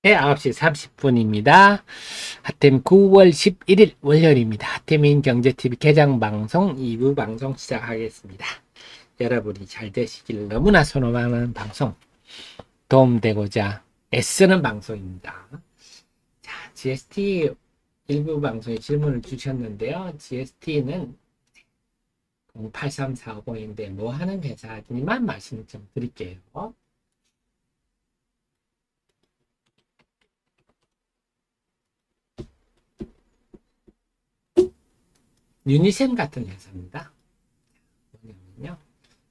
네, 9시 30분입니다. 하템 9월 11일 월요일입니다. 하템인 경제TV 개장방송 2부 방송 시작하겠습니다. 여러분이 잘 되시길 너무나 선호하는 방송, 도움되고자 애쓰는 방송입니다. 자, GST 일부 방송에 질문을 주셨는데요. GST는 083450인데 뭐 하는 회사지만 말씀 좀 드릴게요. 유니셈 같은 회사입니다. 뭐냐면요.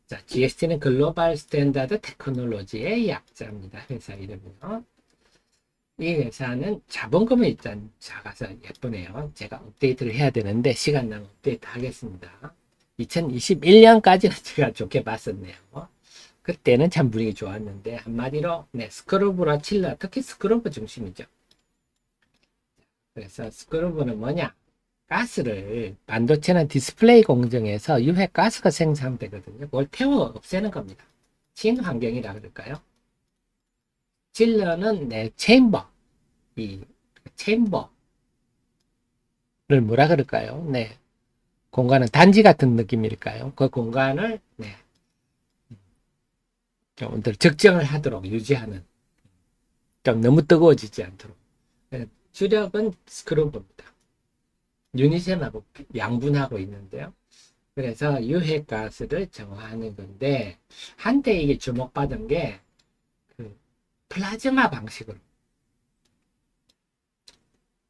자, GST는 글로벌 스탠다드 테크놀로지의 약자입니다. 회사 이름은요. 이 회사는 자본금이 일단 작아서 예쁘네요. 제가 업데이트를 해야 되는데 시간 나면 업데이트 하겠습니다. 2021년까지는 제가 좋게 봤었네요. 그때는 참 분위기 좋았는데 한마디로 스크루브와 칠러, 특히 스크루브 중심이죠. 그래서 스크루브는 뭐냐? 가스를 반도체나 디스플레이 공정에서 유해 가스가 생산되거든요. 그걸 태워 없애는 겁니다. 친환경이라 그럴까요? 칠러는 체인버, 이 체인버를 뭐라 그럴까요? 공간은 단지 같은 느낌일까요? 그 공간을 좀 적정을 하도록 유지하는, 좀 너무 뜨거워지지 않도록. 주력은 스크루브입니다. 유니셈하고 양분하고 있는데요. 그래서 유해가스를 정화하는 건데, 한때 이게 주목받은 게 플라즈마 방식으로,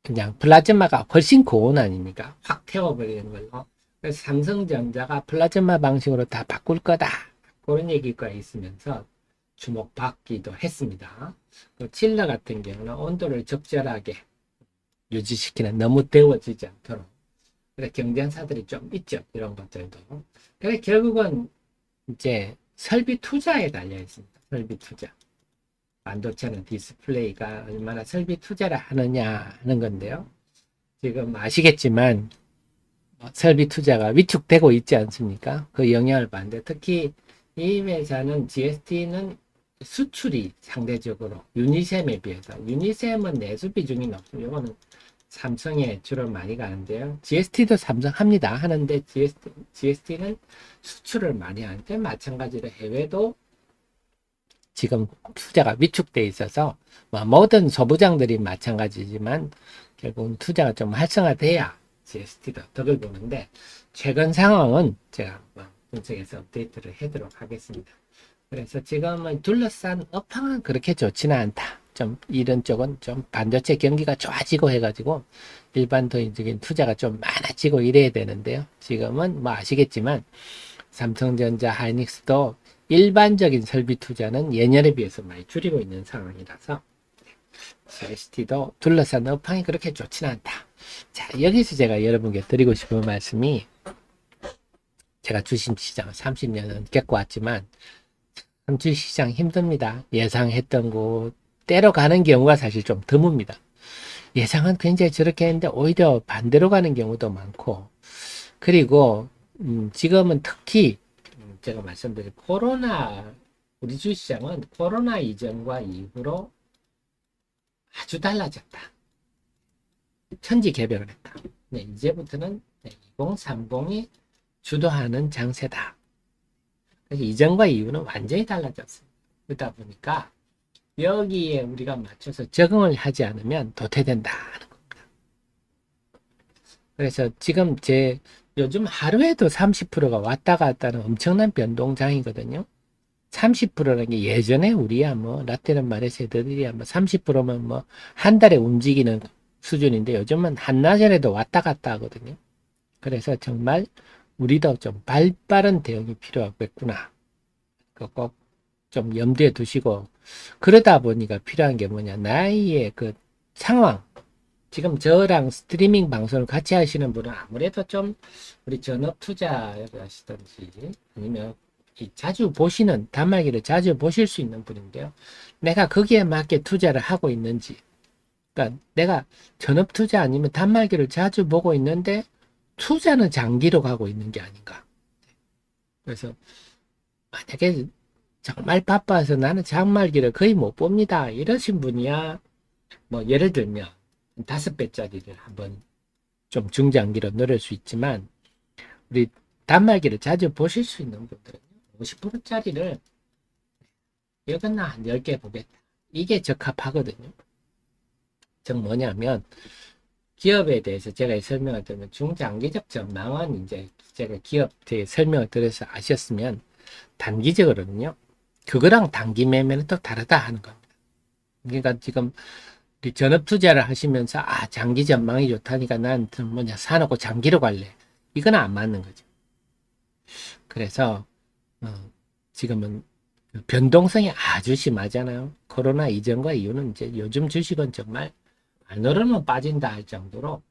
그냥 플라즈마가 훨씬 고온 아닙니까? 확 태워버리는 걸로. 그래서 삼성전자가 플라즈마 방식으로 다 바꿀 거다, 그런 얘기가 있으면서 주목받기도 했습니다. 칠러 같은 경우는 온도를 적절하게 유지시키는, 너무 데워지지 않도록. 그래, 경쟁사들이 좀 있죠. 이런 것들도. 그래, 결국은 이제 설비 투자에 달려 있습니다. 설비 투자. 반도체는 디스플레이가 얼마나 설비 투자를 하느냐 하는 건데요. 지금 아시겠지만 설비 투자가 위축되고 있지 않습니까? 그 영향을 받는데, 특히 이 회사는 GST는 수출이 상대적으로 유니셈에 비해서, 유니셈은 내수 비중이 높습니다. 이거는 삼성에 주로 많이 가는데요. GST도 삼성 합니다. 하는데 GST는 수출을 많이 하는데, 마찬가지로 해외도 지금 투자가 위축돼 있어서, 모든 소부장들이 마찬가지지만 결국은 투자가 좀 활성화돼야 GST도 덕을 보는데, 최근 상황은 제가 분석해서 업데이트를 하도록 하겠습니다. 그래서 지금은 둘러싼 업황은 그렇게 좋지는 않다. 좀 이런 쪽은 좀 반도체 경기가 좋아지고 해가지고 일반적인 투자가 좀 많아지고 이래야 되는데요. 지금은 아시겠지만 삼성전자, 하이닉스도 일반적인 설비 투자는 예년에 비해서 많이 줄이고 있는 상황이라서 GST도 둘러싼 업황이 그렇게 좋지는 않다. 자, 여기서 제가 여러분께 드리고 싶은 말씀이, 제가 주식시장을 30년은 겪어왔지만 주식시장 힘듭니다. 예상했던 곳대로 가는 경우가 사실 좀 드뭅니다. 예상은 굉장히 저렇게 했는데 오히려 반대로 가는 경우도 많고, 그리고 지금은 특히 제가 말씀드린 우리 주식시장은 코로나 이전과 이후로 아주 달라졌다. 천지개벽을 했다. 이제부터는 2030이 주도하는 장세다. 그래서 이전과 이후는 완전히 달라졌습니다. 그러다 보니까 여기에 우리가 맞춰서 적응을 하지 않으면 도태된다는 겁니다. 그래서 지금 요즘 하루에도 30%가 왔다 갔다 하는 엄청난 변동장이거든요. 30%라는 게 예전에 우리야 라떼는 말해서 애들이야 30%면 한 달에 움직이는 수준인데, 요즘은 한나절에도 왔다 갔다 하거든요. 그래서 정말 우리도 좀 발빠른 대응이 필요하겠구나. 꼭 좀 염두에 두시고, 그러다 보니까 필요한 게 뭐냐, 나의 그 상황. 지금 저랑 스트리밍 방송을 같이 하시는 분은 아무래도 좀 우리 전업 투자를 하시든지, 아니면 자주 보시는, 단말기를 자주 보실 수 있는 분인데요. 내가 거기에 맞게 투자를 하고 있는지, 그러니까 내가 전업 투자 아니면 단말기를 자주 보고 있는데 투자는 장기로 가고 있는 게 아닌가. 그래서 만약에 정말 바빠서 나는 장말기를 거의 못 봅니다, 이러신 분이야 뭐 예를 들면 5배짜리를 한번 좀 중장기로 늘릴 수 있지만 우리 단말기를 자주 보실 수 있는 분들은 50%짜리를 여기나 한 10개 보겠다. 이게 적합하거든요. 즉 뭐냐면 기업에 대해서 제가 설명을 드리면 중장기적 전망은 이제 제가 기업에 설명을 드려서 아셨으면 단기적으로는요. 그거랑 단기 매매는 또 다르다 하는 겁니다. 그러니까 지금 전업 투자를 하시면서 장기 전망이 좋다니까 난 뭐냐 사놓고 장기로 갈래. 이건 안 맞는 거죠. 그래서 지금은 변동성이 아주 심하잖아요. 코로나 이전과 이후는 이제 요즘 주식은 정말 안 오르면 빠진다 할 정도로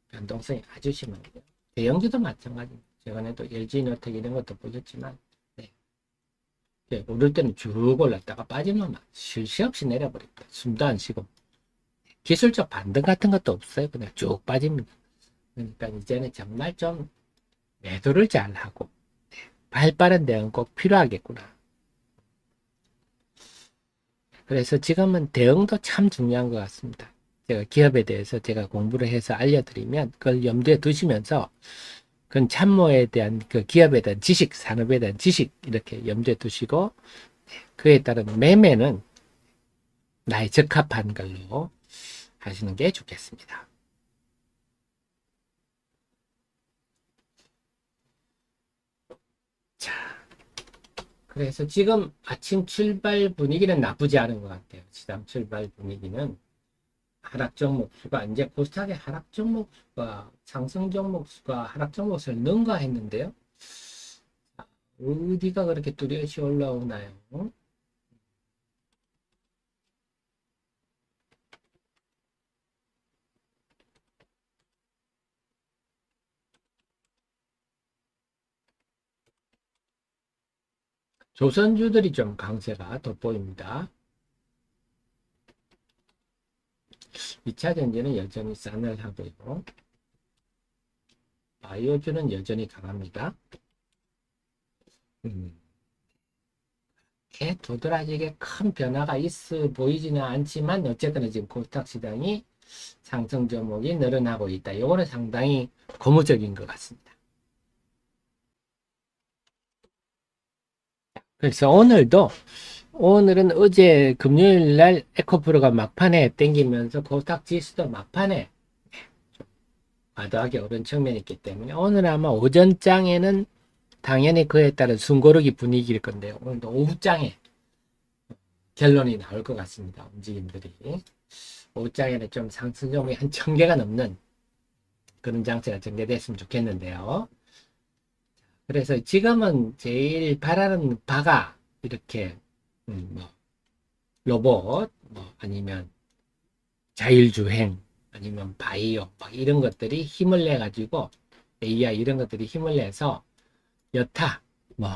변동성이 아주 심합니다. 대형주도 마찬가지입니다. 최근에도 LG이노텍 이런 것도 보셨지만 네. 오를 때는 쭉 올랐다가 빠지면 쉴 새 없이 내려버립니다. 숨도 안 쉬고 기술적 반등 같은 것도 없어요. 그냥 쭉 빠집니다. 그러니까 이제는 정말 좀 매도를 잘 하고 발빠른 대응 꼭 필요하겠구나. 그래서 지금은 대응도 참 중요한 것 같습니다. 제가 기업에 대해서 제가 공부를 해서 알려드리면 그걸 염두에 두시면서 그건 참모에 대한 그 기업에 대한 지식, 산업에 대한 지식 이렇게 염두에 두시고 그에 따른 매매는 나에 적합한 걸로 하시는 게 좋겠습니다. 자, 그래서 지금 아침 출발 분위기는 나쁘지 않은 것 같아요. 시장 출발 분위기는 하락 종목 수가 이제 코스닥의 하락 종목 수가 상승 종목 수가 하락 종목 수를 능가했는데요. 어디가 그렇게 뚜렷이 올라오나요? 조선주들이 좀 강세가 돋보입니다. 2차 전지는 여전히 싸늘하고요. 바이오주는 여전히 강합니다. 도드라지게 큰 변화가 있어 보이지는 않지만 어쨌거나 지금 코스닥 시장이 상승 종목이 늘어나고 있다. 이거는 상당히 고무적인 것 같습니다. 그래서 오늘은 어제 금요일 날 에코프로가 막판에 땡기면서 코스닥 지수도 막판에 과도하게 오른 측면이 있기 때문에 오늘 아마 오전장에는 당연히 그에 따른 숨고르기 분위기일 건데요. 오늘도 오후장에 결론이 나올 것 같습니다. 움직임들이. 오후장에는 좀 상승 종목이 한 1000개가 넘는 그런 장세가 전개됐으면 좋겠는데요. 그래서 지금은 제일 바라는 바가 이렇게 뭐 로봇 뭐 아니면 자율주행 아니면 바이오 막 이런 것들이 힘을 내 가지고 AI 이런 것들이 힘을 내서 여타 뭐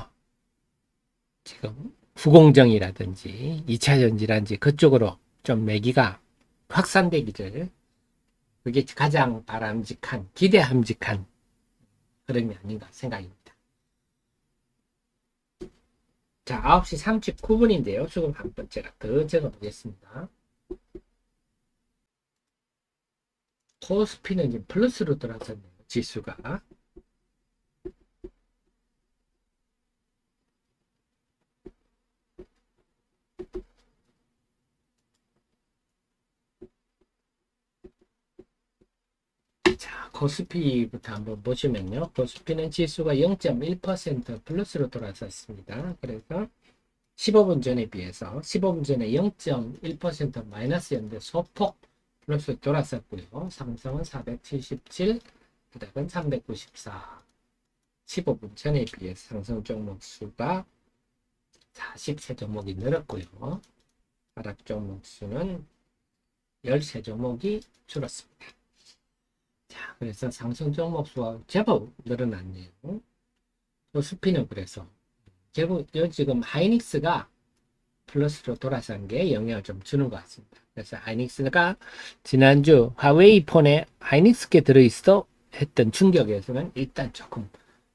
지금 후공정이라든지 2차 전지라든지 그쪽으로 좀 매기가 확산되기를 그게 가장 바람직한 기대함직한 흐름이 아닌가 생각입니다. 자, 9시 39분인데요. 조금 한번 제가 더 적어보겠습니다. 코스피는 이제 플러스로 돌아섰네요. 지수가. 자, 코스피부터 한번 보시면요. 코스피는 지수가 0.1% 플러스로 돌아섰습니다. 그래서 15분 전에 비해서 15분 전에 0.1% 마이너스였는데 소폭 플러스 돌아섰고요. 삼성은 477, 하락은 394. 15분 전에 비해서 상승 종목 수가 43종목이 늘었고요. 하락 종목 수는 13종목이 줄었습니다. 자, 그래서 상승 종목 수가 제법 늘어났네요. 코스피는 그래서 결국 지금 하이닉스가 플러스로 돌아선 게 영향을 좀 주는 것 같습니다. 그래서 하이닉스가 지난주 화웨이 폰에 하이닉스께 들어있어 했던 충격에서는 일단 조금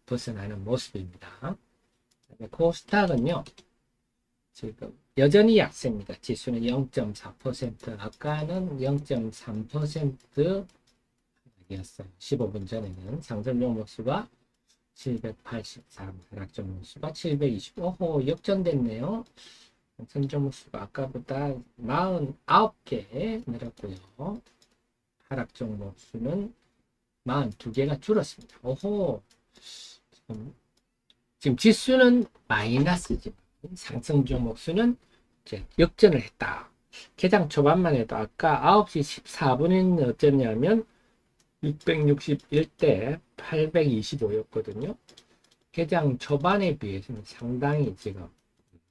벗어나는 모습입니다. 코스닥은요, 지금 여전히 약세입니다. 지수는 0.4%, 아까는 0.3%였어요. 15분 전에는 상승 종목수가 783, 하락 종목수가 725호 역전됐네요. 상승 종목수가 아까보다 49개 늘었고요. 하락 종목수는 42개가 줄었습니다. 오호. 지금 지수는 마이너스지만 상승 종목수는 이제 역전을 했다. 개장 초반만 해도 아까 9시 14분인 어쩌냐면 661대 825였거든요. 개장 초반에 비해서는 상당히 지금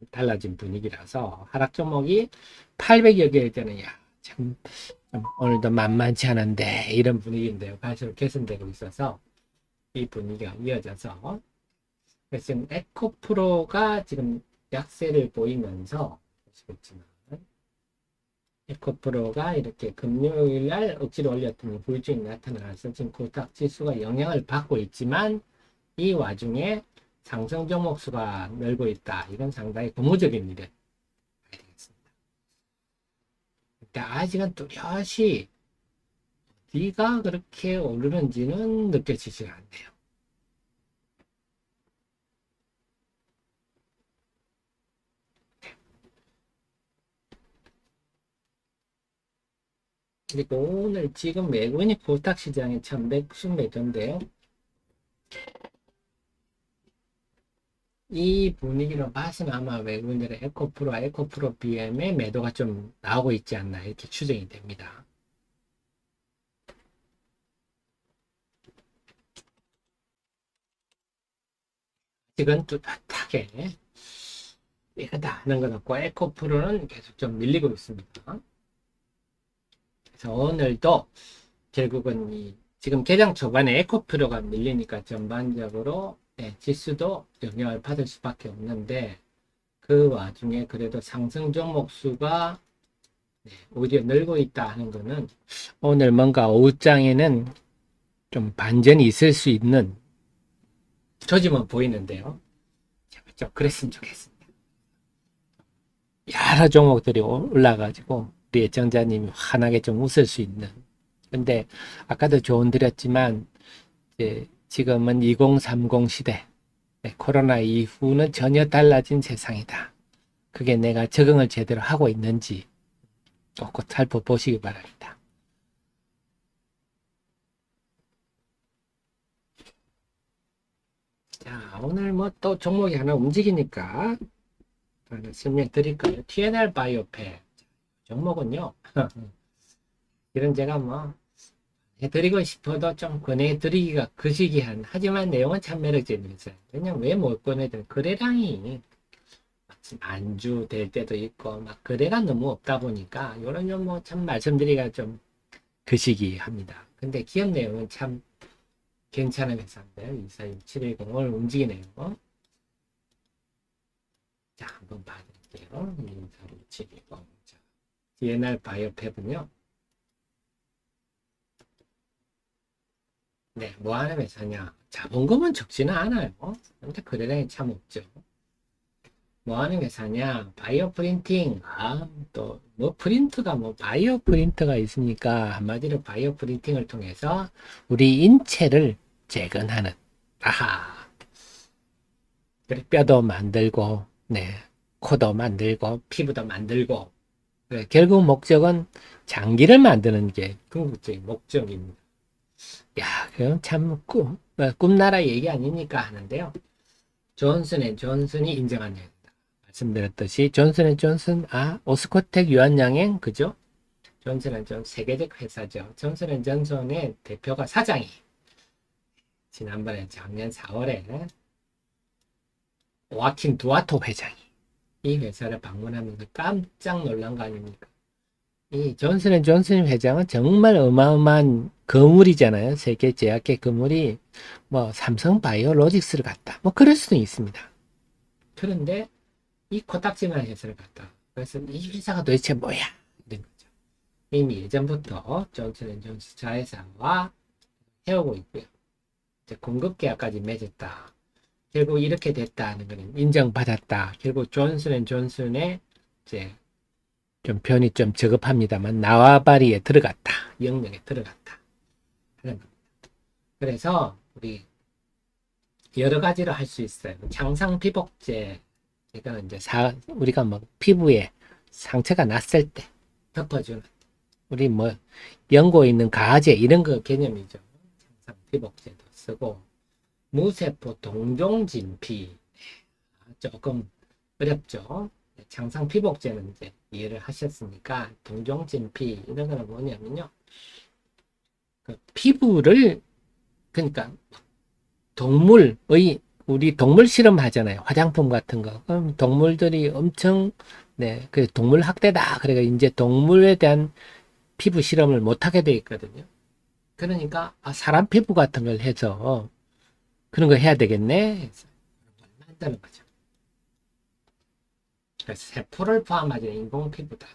달라진 분위기라서 하락 종목이 800여 개일 때는 참 오늘도 만만치 않은데 이런 분위기인데요. 갈수록 개선되고 있어서 이 분위기가 이어져서 그래서 지금 에코프로가 지금 약세를 보이면서 보시겠지만 에코프로가 이렇게 금요일날 억지로 올렸더니 불증이 나타나서 지금 코스닥 지수가 영향을 받고 있지만 이 와중에 상승 종목 수가 늘고 있다. 이건 상당히 고무적인 일을 봐야 되겠습니다. 아직은 뚜렷이 어디가 그렇게 오르는지는 느껴지지가 않네요. 그리고 오늘 지금 외국인이 코스닥 시장에 1100씩 매도인데요. 이 분위기로 봐서는 아마 외국인들의 에코프로와 에코프로 BM의 매도가 좀 나오고 있지 않나 이렇게 추정이 됩니다. 아직은 뚜렷하게 이거다 하는 건 없고 에코프로는 계속 좀 밀리고 있습니다. 그래서 오늘도 결국은 지금 개장 초반에 에코프로가 밀리니까 전반적으로 지수도 영향을 받을 수밖에 없는데 그 와중에 그래도 상승 종목 수가 오히려 늘고 있다 하는 거는 오늘 뭔가 오후장에는 좀 반전이 있을 수 있는 조짐은 보이는데요. 좀 그랬으면 좋겠습니다. 여러 종목들이 올라가지고 우리 애청자님이 환하게 좀 웃을 수 있는. 근데 아까도 조언 드렸지만 이제 지금은 2030 시대, 코로나 이후는 전혀 달라진 세상이다. 그게 내가 적응을 제대로 하고 있는지 꼭 살펴보시기 바랍니다. 자, 오늘 뭐 또 종목이 하나 움직이니까 하나 설명드릴까요? TNR 바이오팩 종목은요. 이런 제가 뭐 해드리고 싶어도 좀 권해드리기가 거시기한 하지만 내용은 참 매력적이었어요. 왜냐면 왜 못 권해드려 거래량이 안주 될 때도 있고 막 거래가 너무 없다 보니까 이런 뭐 참 말씀드리기가 좀 거시기합니다. 근데 기업 내용은 참 괜찮은 회사인데요. 246710 오늘 움직이네요. 자, 한번 봐드릴게요. 246710 자, DNR 바이오팩은요. 네, 뭐 하는 회사냐? 자본금은 적지는 않아요. 근데 거래량이 참 없죠. 뭐 하는 회사냐? 바이오 프린팅. 또, 뭐 프린트가 뭐 바이오 프린터가 있으니까 한마디로 바이오 프린팅을 통해서 우리 인체를 재건하는. 아하. 그래, 뼈도 만들고, 네, 코도 만들고, 피부도 만들고. 그래, 결국 목적은 장기를 만드는 게 궁극적인 목적입니다. 야, 그럼 참 꿈나라 얘기 아니니까 하는데요. 존슨앤존슨이 인정한 얘기다. 말씀드렸듯이 존슨앤존슨, 오스코텍 유한양행, 그죠? 존슨앤존슨 세계적 회사죠. 존슨앤존슨의 대표가 사장이 지난번에 작년 4월에 와킨 두아토 회장이 이 회사를 방문하면서 깜짝 놀란 거 아닙니까? 이 존슨앤존슨 회장은 정말 어마어마한 거물이잖아요. 세계 제약계 거물이 뭐 삼성 바이오로직스를 갔다. 뭐 그럴 수도 있습니다. 그런데 이 코딱지만 회사를 갔다. 그래서 이 회사가 도대체 뭐야? 이런 거죠. 이미 예전부터 존슨앤존슨 자회사와 해오고 있고요. 이제 공급 계약까지 맺었다. 결국 이렇게 됐다는 것은 인정받았다. 결국 존슨앤존슨의 이제 좀 표현이 좀 저급합니다만 나와바리에 들어갔다. 영역에 들어갔다. 하는 겁니다. 그래서 우리 여러 가지로 할 수 있어요. 창상 피복제 이거는 이제 우리가 뭐 피부에 상처가 났을 때 덮어주는 우리 뭐 연고에 있는 가제 이런 거 개념이죠. 창상 피복제도 쓰고 무세포 동종진피 조금 어렵죠. 창상 피복제는 이제 이해를 하셨으니까 동종진피 이런 거는 뭐냐면요. 그 피부를 그러니까 동물의 우리 동물 실험 하잖아요. 화장품 같은 거. 그럼 동물들이 엄청 그 동물 학대다. 그래가 이제 동물에 대한 피부 실험을 못 하게 돼 있거든요. 그러니까 사람 피부 같은 걸 해서 그런 거 해야 되겠네. 해서 만드는 거죠. 그래서 세포를 포함하지 인공 피부다.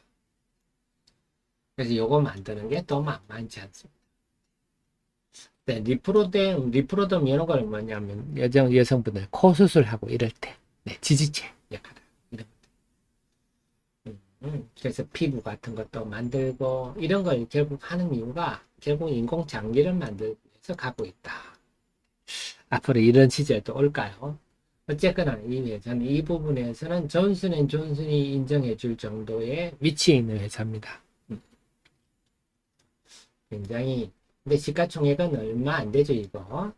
그래서 요거 만드는 게 또 만만치 않습니다. 네, 리프로뎀 이런 건 뭐냐면 여성분들 코 수술하고 이럴 때 지지체 역할을 이런 것들. 그래서 피부 같은 것도 만들고 이런 걸 결국 하는 이유가 결국 인공 장기를 만들기 위해서 가고 있다. 앞으로 이런 시절도 올까요? 어쨌거나 저는 이 부분에서는 존슨앤존슨이 인정해 줄 정도의 위치에 있는 회사입니다. 굉장히 근데 시가총액은 얼마 안 되죠, 이거.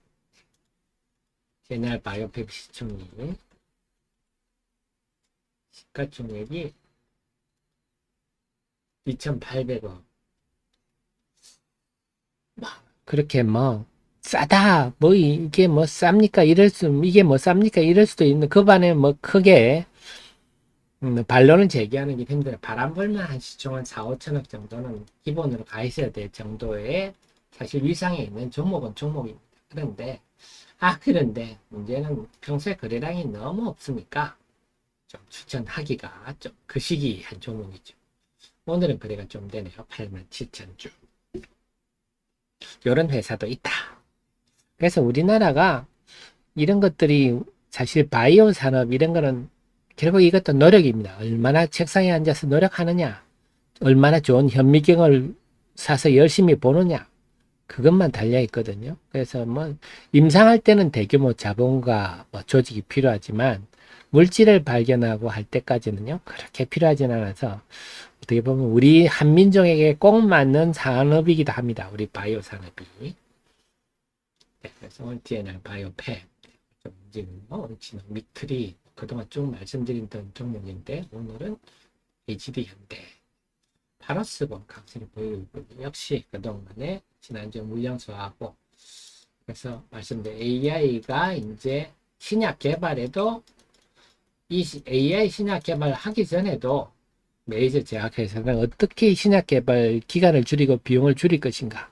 제네럴 바이오텍 시총이. 시가총액이 2,800억. 그렇게 뭐, 싸다. 뭐, 이게 뭐 쌉니까? 이게 뭐 쌉니까? 이럴 수도 있는, 그 반에 뭐 크게, 반론을 제기하는 게 힘들어요. 바람 불면 한 시총은 4, 5천억 정도는 기본으로 가 있어야 될 정도의 사실 위상에 있는 종목은 종목입니다. 그런데 문제는 평소에 거래량이 너무 없으니까 좀 추천하기가 좀 그 시기 한 종목이죠. 오늘은 거래가 좀 되네요. 87,000주. 이런 회사도 있다. 그래서 우리나라가 이런 것들이 사실 바이오 산업 이런 거는 결국 이것도 노력입니다. 얼마나 책상에 앉아서 노력하느냐, 얼마나 좋은 현미경을 사서 열심히 보느냐, 그것만 달려 있거든요. 그래서 뭐 임상할 때는 대규모 자본과 뭐 조직이 필요하지만 물질을 발견하고 할 때까지는요 그렇게 필요하진 않아서 어떻게 보면 우리 한민족에게 꼭 맞는 산업이기도 합니다. 우리 바이오 산업이. 그래서 오늘 DNR 바이오팩 좀 움직이는 거, 미트리 그동안 쭉 말씀드렸던 종목인데 오늘은 HD 현대 파라스본 강세를 보이고 있거든요. 역시 그동안에 지난주 물량수하고 그래서 말씀드린 AI가 이제 신약 개발에도 이 AI 신약 개발 하기 전에도 메이저 제약회사는 어떻게 신약 개발 기간을 줄이고 비용을 줄일 것인가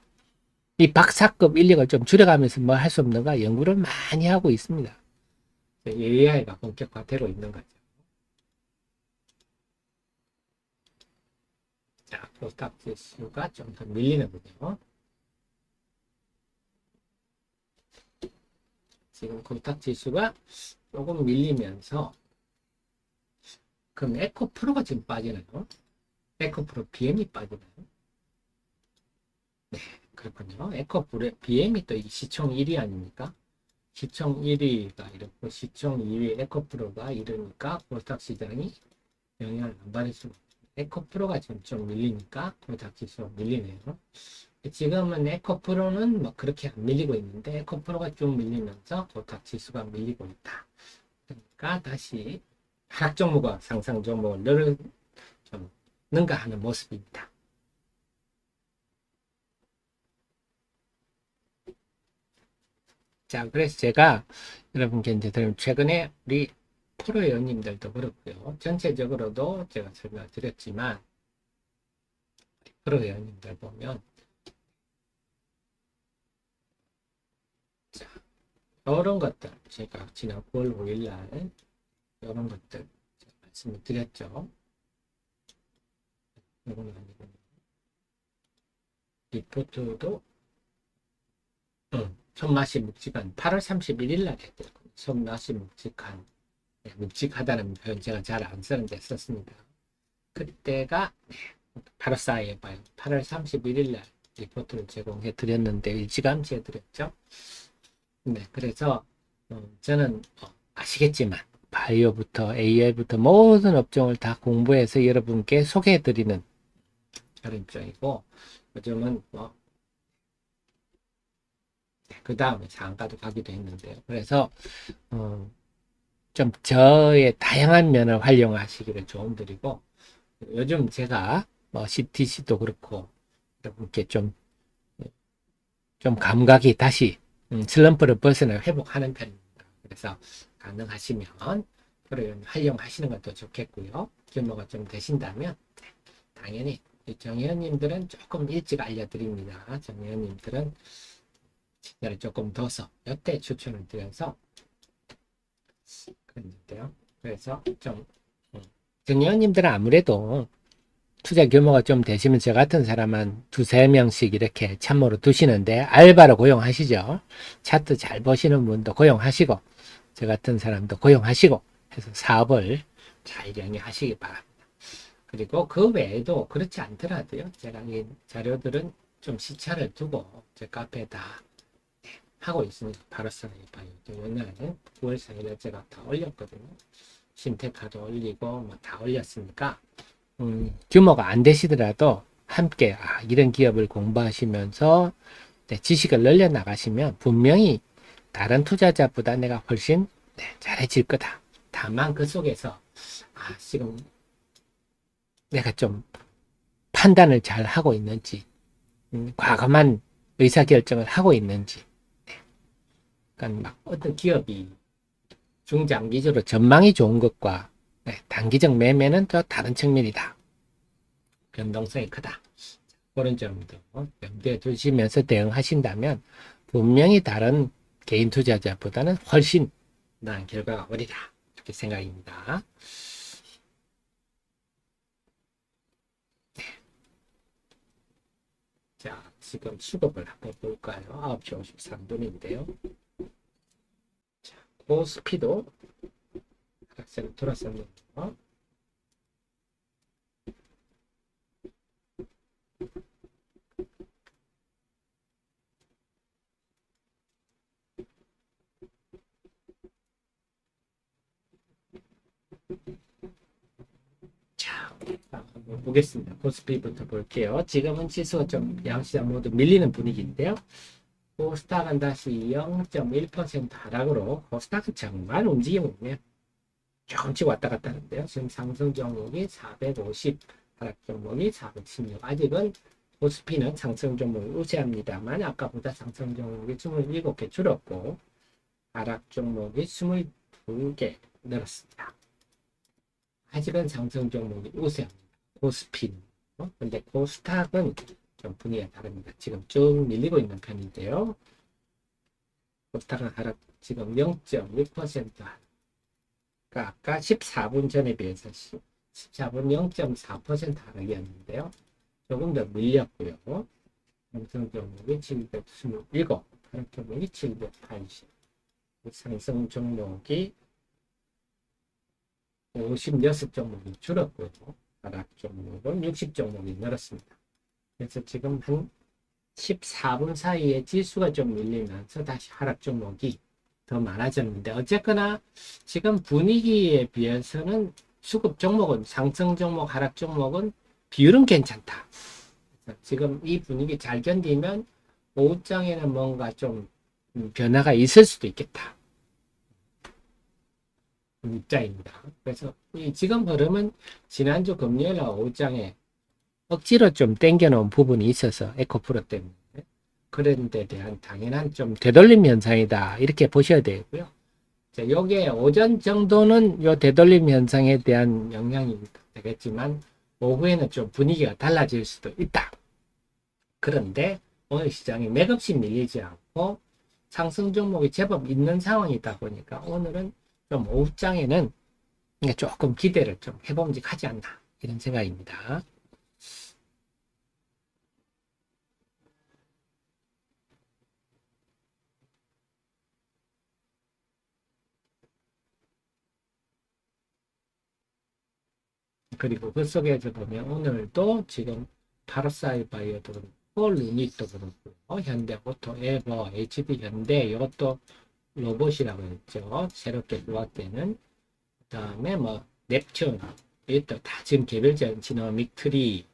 이 박사급 인력을 좀 줄여가면서 뭐 할 수 없는가 연구를 많이 하고 있습니다. AI가 본격화되고 있는 거죠. 자, 코스닥 지수가 좀 더 밀리는군요. 지금 코스닥 지수가 조금 밀리면서 그럼 에코프로가 지금 빠지나요? 에코프로 BM이 빠지나요? 네, 그렇군요. 에코프로 BM이 또 이 시총 1위 아닙니까? 시총 1위가 이렇고 시총 2위 에코프로가 이러니까 코스닥 시장이 영향을 안 받을 수가 없습니다. 에코프로가 지금 좀 밀리니까 코스닥 지수가 밀리네요. 지금은 에코프로는 뭐 그렇게 안 밀리고 있는데 에코프로가 좀 밀리면서 코스닥 지수가 밀리고 있다. 그러니까 다시 하락 종목과 상승 종목을 좀 능가하는 모습입니다. 자, 그래서 제가 여러분께 이제 최근에 우리 프로 회원님들도 그렇고요. 전체적으로도 제가 설명을 드렸지만 프로 회원님들 보면 자, 이런 것들 제가 지난 9월 5일 날 이런 것들 제가 말씀을 드렸죠. 이건 아니고 리포트도 손맛이 묵직한 8월 31일 날 했대요. 손맛이 묵직한 묵직하다는 표현 제가 잘 안 쓰는데 썼습니다. 그때가 바로 쌓여봐요. 8월 31일 날 리포트를 제공해 드렸는데 일찌감치 해드렸죠. 네, 그래서 저는 아시겠지만 바이오부터 AI부터 모든 업종을 다 공부해서 여러분께 소개해드리는 그런 입장이고 요즘은 그 다음에 장가도 가기도 했는데요. 그래서 좀 저의 다양한 면을 활용하시기를 조언드리고 요즘 제가 CTC도 그렇고 여러분께 좀 감각이 다시 슬럼프를 벗어나 회복하는 편입니다. 그래서 가능하시면 그걸 활용하시는 것도 좋겠고요. 규모가 좀 되신다면 당연히 정회원님들은 조금 일찍 알려드립니다. 정회원님들은 시간을 조금 둬서 여태 추천을 드려서 그랬는데요. 그래서 좀 정회원님들은 아무래도 투자 규모가 좀 되시면 저 같은 사람은 두세 명씩 이렇게 참모로 두시는데 알바로 고용하시죠. 차트 잘 보시는 분도 고용하시고 저 같은 사람도 고용하시고 해서 사업을 잘 영위하시기 바랍니다. 그리고 그 외에도 그렇지 않더라도요. 제가 이 자료들은 좀 시차를 두고 제 카페에다 하고 있으니까 바로 써봐요. 옛날에는 9월 4일에 제가 다 올렸거든요. 신테카도 올리고 다 올렸으니까 규모가 안 되시더라도 함께 이런 기업을 공부하시면서 지식을 늘려 나가시면 분명히 다른 투자자보다 내가 훨씬 잘해질 거다. 다만 그 속에서 지금 내가 좀 판단을 잘 하고 있는지 과감한 의사결정을 하고 있는지 그러니까 막 어떤 기업이 중장기적으로 전망이 좋은 것과 단기적 매매는 또 다른 측면이다. 변동성이 크다. 그런 점도 염두에 두시면서 대응하신다면 분명히 다른 개인 투자자보다는 훨씬 나은 결과가 오리라. 이렇게 생각입니다. 자, 지금 수급을 한번 볼까요? 9시 53분인데요. 자, 고스피도 하락세를 돌았었네요. 자, 한번 보겠습니다. 코스피부터 볼게요. 지금은 지수가 좀 양시장 모두 밀리는 분위기인데요. 코스닥은 다시 0.1% 하락으로 코스닥은 정말 움직임이 없네요. 조금씩 왔다 갔다 하는데요. 지금 상승 종목이 450, 하락 종목이 416. 아직은 코스피는 상승 종목이 우세합니다만 아까보다 상승 종목이 27개 줄었고 하락 종목이 22개 늘었습니다. 아직은 상승 종목이 우세합니다. 코스피는. 근데 코스닥은 좀 분위기가 다릅니다. 지금 쭉 밀리고 있는 편인데요. 코스닥은 하락 지금 0.6% 하락. 그러니까 아까 14분 전에 비해서 14분 0.4% 하락이었는데요. 조금 더 밀렸고요. 상승 종목이 727, 하락 종목이 780. 상승 종목이 56종목이 줄었고요. 하락 종목은 60종목이 늘었습니다. 그래서 지금 한 14분 사이에 지수가 좀 밀리면서 다시 하락 종목이 더 많아졌는데 어쨌거나 지금 분위기에 비해서는 수급 종목은 상승 종목, 하락 종목은 비율은 괜찮다. 지금 이 분위기 잘 견디면 오후장에는 뭔가 좀 변화가 있을 수도 있겠다. 입장입니다. 그래서 지금 흐름은 지난주 금요일 오후장에 억지로 좀 땡겨놓은 부분이 있어서 에코프로 때문에 그런 데 대한 당연한 좀 되돌림 현상이다 이렇게 보셔야 되고요. 자, 요게 오전 정도는 요 되돌림 현상에 대한 영향이 되겠지만 오후에는 좀 분위기가 달라질 수도 있다. 그런데 오늘 시장이 맥없이 밀리지 않고 상승 종목이 제법 있는 상황이다 보니까 오늘은 좀 오후장에는 조금 기대를 좀 해봄직하지 않나 이런 생각입니다. 그리고 그 속에서 보면 오늘도 지금 파라사이바이어도 그렇고 루닛도 그렇고 현대 오토 에버 HD 현대 이것도 로봇이라고 했죠. 새롭게 부각되는. 그다음에 뭐 넵튠 이것도 다 지금 개별적 지노믹 트리.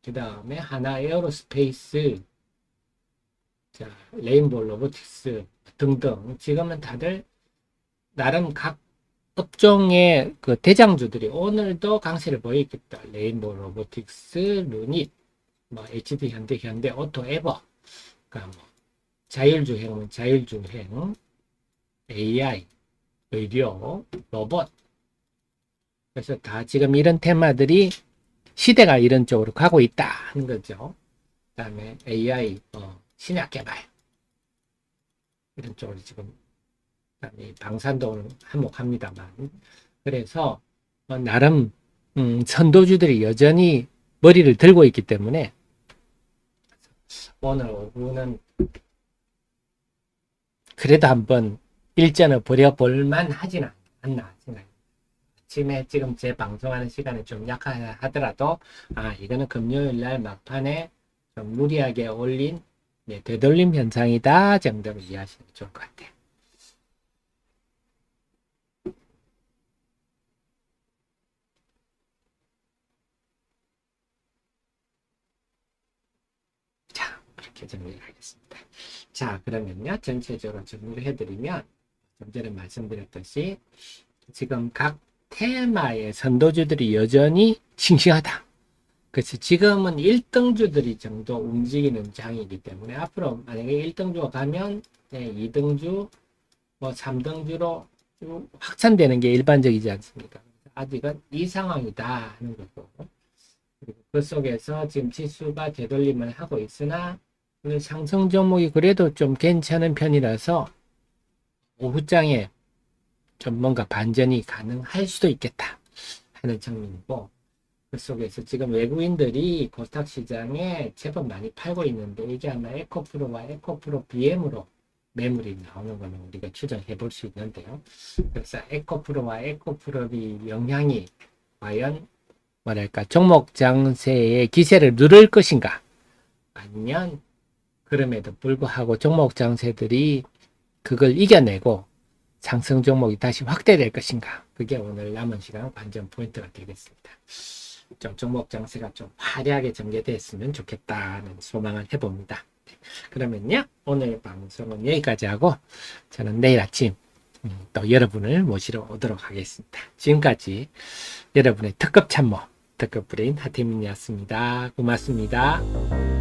그다음에 하나 에어로스페이스, 자 레인보우 로보틱스 등등 지금은 다들 나름 각 업종의 그 대장주들이 오늘도 강세를 보이겠다. 레인보우 로보틱스, 루닛, 뭐 HD 현대 오토 에버, 그러니까 뭐 자율주행은 자율주행, AI, 의료, 로봇. 그래서 다 지금 이런 테마들이 시대가 이런 쪽으로 가고 있다 하는 거죠. 그다음에 AI, 신약 개발 이런 쪽으로 지금 방산도 한몫합니다만, 그래서 나름 선도주들이 여전히 머리를 들고 있기 때문에 오늘 오후는 그래도 한번 일전을 버려볼만 하진 않나 생각합니다. 아침에 지금 제 방송하는 시간에 좀 약하더라도 이거는 금요일날 막판에 좀 무리하게 올린 되돌림 현상이다 정도로 이해하시면 좋을 것 같아요. 자, 그렇게 정리를 하겠습니다. 자, 그러면요, 전체적으로 정리를 해드리면 좀 전에 말씀드렸듯이 지금 각 테마의 선도주들이 여전히 싱싱하다. 그래서 지금은 1등주들이 정도 움직이는 장이기 때문에 앞으로 만약에 1등주가 가면 2등주, 뭐 3등주로 확산되는 게 일반적이지 않습니까? 아직은 이 상황이다 하는 거고, 그리고 그 속에서 지금 지수가 되돌림을 하고 있으나 오늘 상승 종목이 그래도 좀 괜찮은 편이라서 오후장에 좀 뭔가 반전이 가능할 수도 있겠다 하는 정리이고, 그 속에서 지금 외국인들이 코스닥 시장에 제법 많이 팔고 있는데 이게 아마 에코프로와 에코프로 BM으로 매물이 나오는 거는 우리가 추정해 볼 수 있는데요. 그래서 에코프로와 에코프로비 영향이 과연 뭐랄까 종목 장세의 기세를 누를 것인가, 아니면 그럼에도 불구하고 종목 장세들이 그걸 이겨내고 상승 종목이 다시 확대될 것인가, 그게 오늘 남은 시간 관전 포인트가 되겠습니다. 좀 종목 장세가 좀 화려하게 전개됐으면 좋겠다는 소망을 해봅니다. 그러면요, 오늘 방송은 여기까지 하고 저는 내일 아침 또 여러분을 모시러 오도록 하겠습니다. 지금까지 여러분의 특급 참모, 특급 브레인 하태민이었습니다. 고맙습니다.